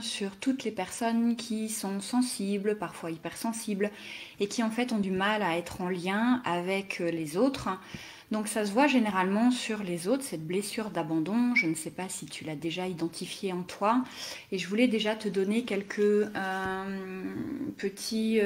sur toutes les personnes qui sont sensibles, parfois hypersensibles, et qui en fait ont du mal à être en lien avec les autres. Donc ça se voit généralement sur les autres, cette blessure d'abandon. Je ne sais pas si tu l'as déjà identifiée en toi. Et je voulais déjà te donner quelques petits...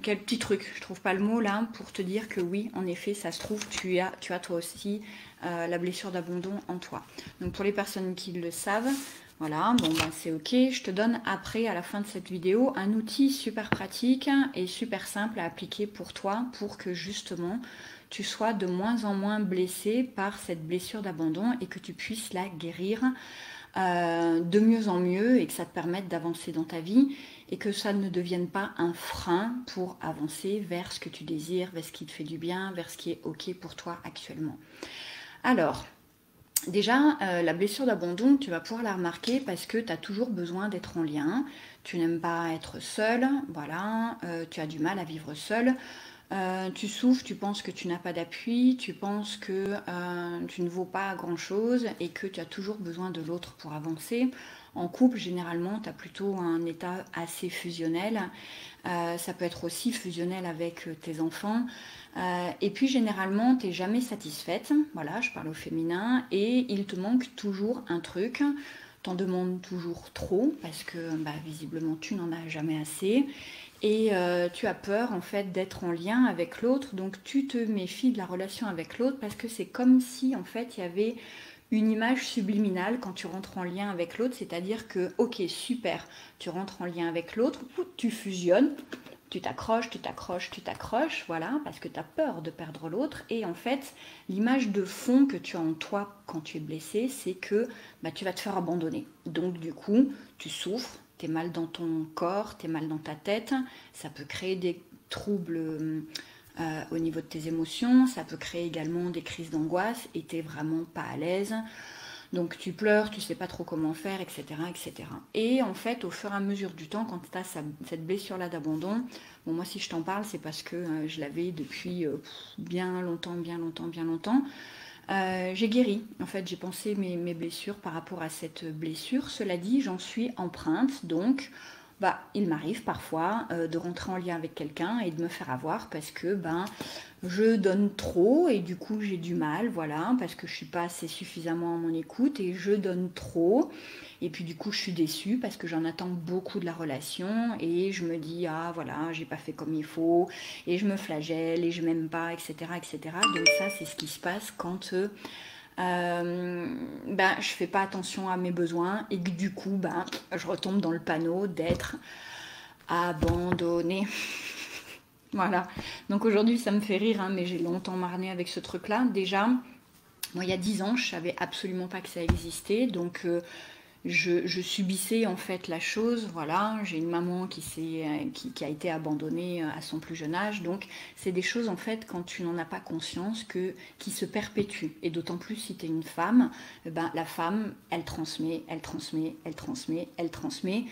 quel petit truc, je trouve pas le mot là, pour te dire que oui, en effet, ça se trouve, tu as toi aussi la blessure d'abandon en toi. Donc pour les personnes qui le savent, voilà, bon bah c'est ok. Je te donne après, à la fin de cette vidéo, un outil super pratique et super simple à appliquer pour toi, pour que justement tu sois de moins en moins blessé par cette blessure d'abandon et que tu puisses la guérir de mieux en mieux et que ça te permette d'avancer dans ta vie et que ça ne devienne pas un frein pour avancer vers ce que tu désires, vers ce qui te fait du bien, vers ce qui est ok pour toi actuellement. Alors, déjà, la blessure d'abandon, tu vas pouvoir la remarquer parce que tu as toujours besoin d'être en lien. Tu n'aimes pas être seul, voilà, tu as du mal à vivre seul. Tu souffres, tu penses que tu n'as pas d'appui, tu penses que tu ne vaux pas grand-chose et que tu as toujours besoin de l'autre pour avancer. En couple, généralement, tu as plutôt un état assez fusionnel. Ça peut être aussi fusionnel avec tes enfants. Et puis, généralement, tu n'es jamais satisfaite. Voilà, je parle au féminin. Et il te manque toujours un truc. T'en demandes toujours trop parce que bah, visiblement, tu n'en as jamais assez. Et tu as peur en fait d'être en lien avec l'autre, donc tu te méfies de la relation avec l'autre parce que c'est comme si en fait il y avait une image subliminale quand tu rentres en lien avec l'autre, c'est-à-dire que ok super, tu rentres en lien avec l'autre, tu fusionnes, tu t'accroches, tu t'accroches, tu t'accroches, voilà, parce que tu as peur de perdre l'autre. Et en fait, l'image de fond que tu as en toi quand tu es blessé, c'est que bah, tu vas te faire abandonner. Donc du coup, tu souffres, tu es mal dans ton corps, tu es mal dans ta tête, ça peut créer des troubles au niveau de tes émotions, ça peut créer également des crises d'angoisse et tu n'es vraiment pas à l'aise. Donc tu pleures, tu sais pas trop comment faire, etc., etc. Et en fait, au fur et à mesure du temps, quand tu as cette blessure-là d'abandon, bon moi si je t'en parle, c'est parce que je l'avais depuis bien longtemps, bien longtemps, bien longtemps. J'ai guéri, en fait j'ai pensé mes blessures par rapport à cette blessure. Cela dit, j'en suis empreinte, donc bah, il m'arrive parfois de rentrer en lien avec quelqu'un et de me faire avoir parce que ben, je donne trop et du coup j'ai du mal, voilà, parce que je suis pas assez suffisamment à mon écoute et je donne trop. Et puis du coup je suis déçue parce que j'en attends beaucoup de la relation et je me dis ah voilà j'ai pas fait comme il faut et je me flagelle et je m'aime pas, etc., etc. Donc ça c'est ce qui se passe quand ben, je fais pas attention à mes besoins et que du coup ben, je retombe dans le panneau d'être abandonnée. Voilà. Donc aujourd'hui, ça me fait rire, hein, mais j'ai longtemps marné avec ce truc-là. Déjà, moi, il y a 10 ans, je savais absolument pas que ça existait. Donc, je subissais en fait la chose. Voilà, j'ai une maman qui a été abandonnée à son plus jeune âge. Donc, c'est des choses en fait, quand tu n'en as pas conscience, qui se perpétuent. Et d'autant plus si tu es une femme, ben, la femme, elle transmet, elle transmet, elle transmet, elle transmet.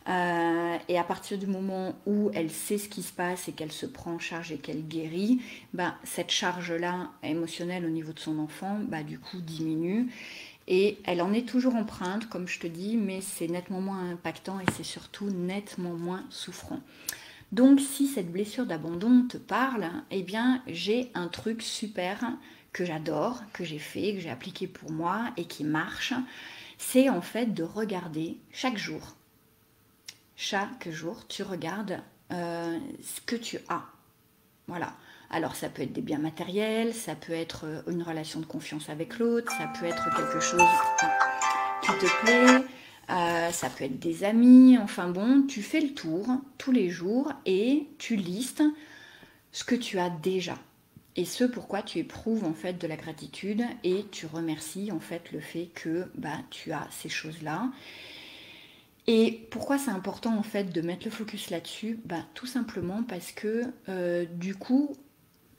Et à partir du moment où elle sait ce qui se passe et qu'elle se prend en charge et qu'elle guérit, bah, cette charge-là émotionnelle au niveau de son enfant, bah, du coup, diminue. Et elle en est toujours empreinte, comme je te dis, mais c'est nettement moins impactant et c'est surtout nettement moins souffrant. Donc, si cette blessure d'abandon te parle, eh bien, j'ai un truc super que j'adore, que j'ai fait, que j'ai appliqué pour moi et qui marche. C'est en fait de regarder chaque jour, tu regardes ce que tu as. Voilà. Alors ça peut être des biens matériels, ça peut être une relation de confiance avec l'autre, ça peut être quelque chose qui te plaît, ça peut être des amis, enfin bon, tu fais le tour tous les jours et tu listes ce que tu as déjà et ce pourquoi tu éprouves en fait de la gratitude et tu remercies en fait le fait que bah, tu as ces choses-là. Et pourquoi c'est important en fait de mettre le focus là-dessus? Bah, tout simplement parce que du coup,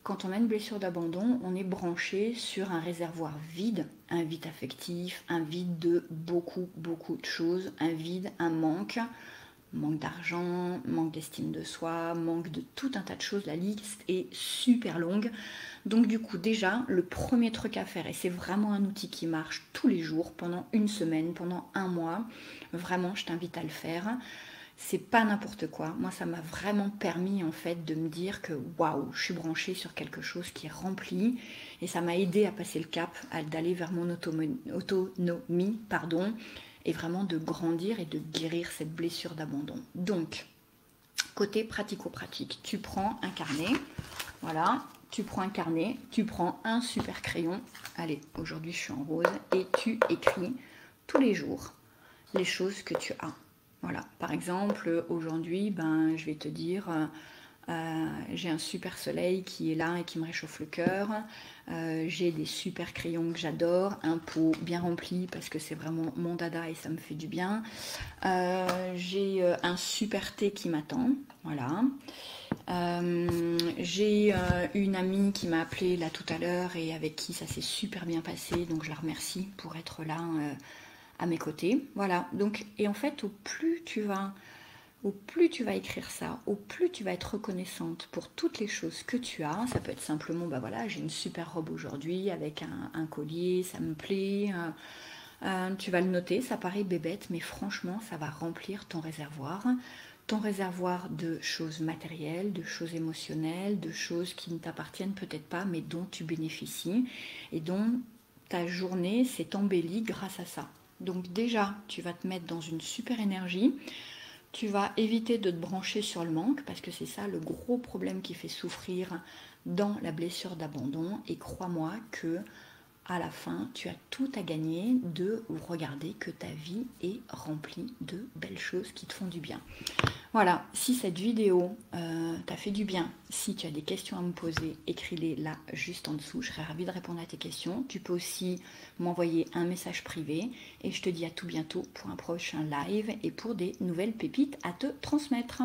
quand on a une blessure d'abandon, on est branché sur un réservoir vide, un vide affectif, un vide de beaucoup, beaucoup de choses, un vide, un manque Manque d'argent, manque d'estime de soi, manque de tout un tas de choses. La liste est super longue. Donc du coup, déjà, le premier truc à faire, et c'est vraiment un outil qui marche tous les jours, pendant une semaine, pendant un mois, vraiment, je t'invite à le faire. C'est pas n'importe quoi. Moi, ça m'a vraiment permis en fait de me dire que waouh, je suis branchée sur quelque chose qui est rempli, et ça m'a aidé à passer le cap, d'aller vers mon autonomie, pardon, et vraiment de grandir et de guérir cette blessure d'abandon. Donc, côté pratico-pratique, tu prends un carnet, voilà, tu prends un carnet, tu prends un super crayon, allez, aujourd'hui je suis en rose, et tu écris tous les jours les choses que tu as. Voilà, par exemple, aujourd'hui, je vais te dire, j'ai un super soleil qui est là et qui me réchauffe le cœur. J'ai des super crayons que j'adore, un pot bien rempli parce que c'est vraiment mon dada et ça me fait du bien. J'ai un super thé qui m'attend, voilà. J'ai une amie qui m'a appelée là tout à l'heure et avec qui ça s'est super bien passé, donc je la remercie pour être là à mes côtés. Voilà, donc, et en fait, au plus tu vas écrire ça, au plus tu vas être reconnaissante pour toutes les choses que tu as. Ça peut être simplement, voilà, j'ai une super robe aujourd'hui avec un collier, ça me plaît. Tu vas le noter, ça paraît bébête, mais franchement, ça va remplir ton réservoir de choses matérielles, de choses émotionnelles, de choses qui ne t'appartiennent peut-être pas, mais dont tu bénéficies et dont ta journée s'est embellie grâce à ça. Donc déjà, tu vas te mettre dans une super énergie. Tu vas éviter de te brancher sur le manque parce que c'est ça le gros problème qui fait souffrir dans la blessure d'abandon. Et crois-moi que à la fin, tu as tout à gagner de regarder que ta vie est remplie de belles choses qui te font du bien. Voilà, si cette vidéo t'a fait du bien, si tu as des questions à me poser, écris-les là juste en dessous. Je serais ravie de répondre à tes questions. Tu peux aussi m'envoyer un message privé et je te dis à tout bientôt pour un prochain live et pour des nouvelles pépites à te transmettre.